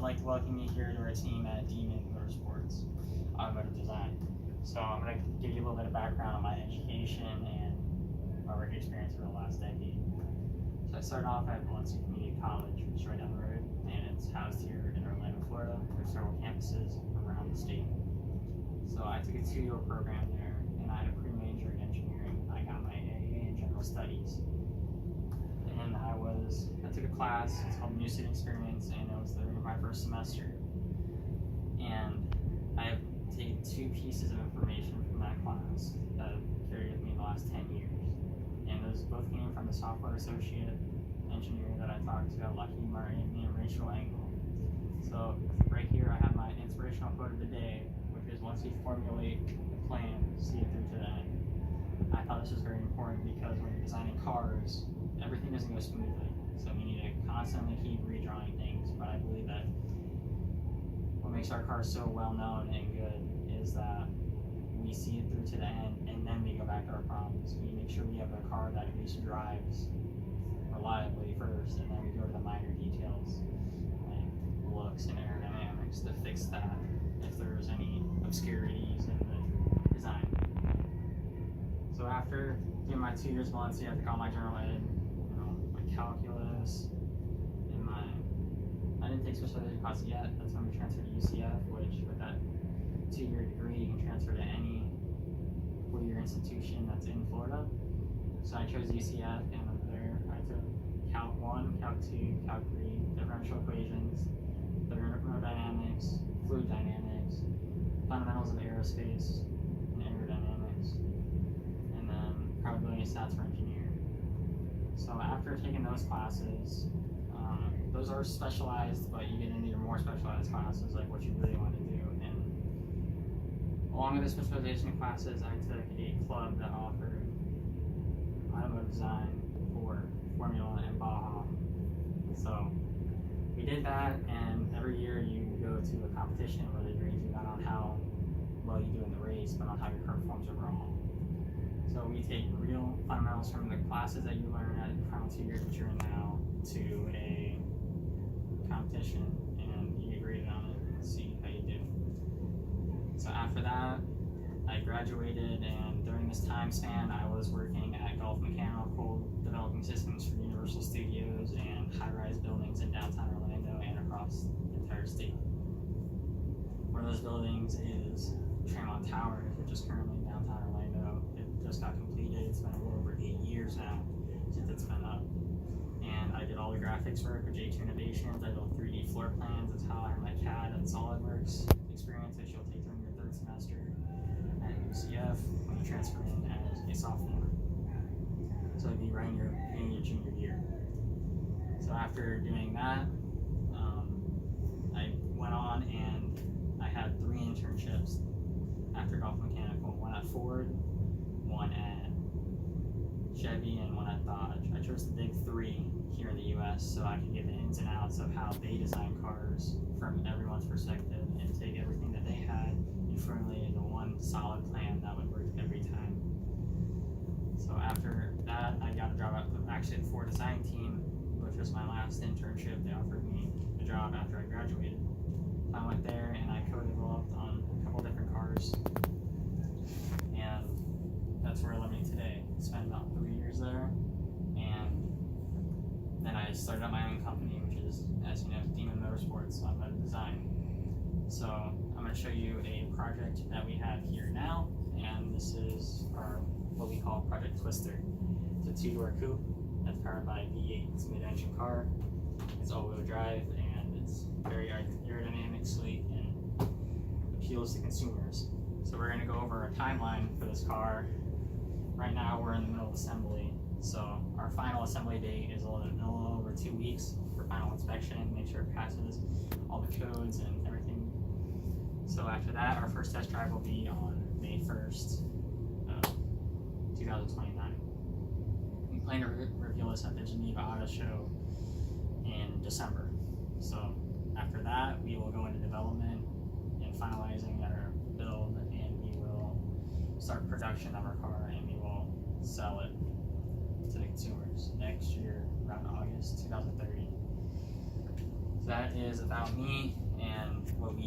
like to welcome you here to our team at Demon Motorsports Automotive Design. So I'm going to give you a little bit of background on my education and my work experience over the last decade. So I started off at Valencia Community College, which is right down the road, and it's housed here in Orlando, Florida. There's several campuses around the state. So I took a 2-year program there, and I had a pre-major in engineering. I got my AA in general studies. And I took a class, it's called New Student Experience, and it was my first semester. And I have taken 2 pieces of information from that class that have carried with me the last 10 years. And those both came from the software associate engineer that I talked to at Lockheed Martin and Rachel Engel. So right here I have my inspirational quote of the day, which is once you formulate a plan, see it through to the end. I thought this was very important because when you're designing cars, everything doesn't go smoothly. So we need to constantly keep redrawing things, but I believe that what makes our cars so well known and good is that we see it through to the end and then we go back to our problems. We make sure we have a car that at least drives reliably first, and then we go to the minor details like looks and aerodynamics to fix that if there's any obscurities in the design. So after doing my 2 years Valencia, I took all my general ed, my calculus, and I didn't take specialization classes yet. That's when we transferred to UCF, which with that 2-year degree, you can transfer to any 4-year institution that's in Florida. So I chose UCF, and there I took Calc 1, Calc 2, Calc 3, differential equations, thermodynamics, fluid dynamics, fundamentals of aerospace and aerodynamics, and then probability and stats for engineering. So after taking those classes, those are specialized, but you get into your more specialized classes, like what you really want to do. And along with the specialization classes, I took a club that offered automotive design for Formula and Baja. So we did that, and every year you go to a competition where they grade you not on how well you do in the race, but on how your car performs overall. So we take real fundamentals from the classes that you learn at your final 2 years, which you're in now, to a competition, and you get graded on it and see how you do. So after that, I graduated, and during this time span, I was working at Gulf Mechanical, developing systems for Universal Studios and high-rise buildings in downtown Orlando and across the entire state. One of those buildings is Tremont Towers, which is currently in downtown Orlando. It just got completed. It's been a little over 8 years now since it's been up. And I did all the graphics work with J2 Innovations. I built 3D floor plans. That's how I have my CAD and SolidWorks experience, which you'll take during your 3rd semester at UCF when you transfer in as a sophomore. So it'd be right in your junior year. So after doing that, I went on and I had 3 internships after Gulf Mechanical. 1 at Ford, 1 at Chevy, and 1 at Dodge. I chose the big 3 here in the US so I could get the ins and outs of how they design cars from everyone's perspective and take everything that they had and formulate into one solid plan that would work every time. So after that, I got a job at the Ford design team, which was my last internship. They offered me a job after I graduated. I went there and I co-developed on a couple different cars, and that's where I led me today. Spent about 3 years there, and then I started up my own company, which is, as you know, Demon Motorsports Automotive Design. So I'm going to show you a project that we have here now, and this is our what we call Project Twister. It's a 2-door coupe that's powered by a V8. It's a mid-engine car. It's all-wheel drive, and it's very aerodynamic, sleek, and appeals to consumers. So we're going to go over a timeline for this car. Right now we're in the middle of assembly, so our final assembly date is a little over 2 weeks for final inspection, make sure it passes all the codes and everything. So after that, our first test drive will be on May 1st, 2029. We plan to reveal this at the Geneva Auto Show in December. So after that, we will go into development and finalizing our build, and we will start production of our car, and we will sell it to the consumers next year around August 2030. So that is about me and what we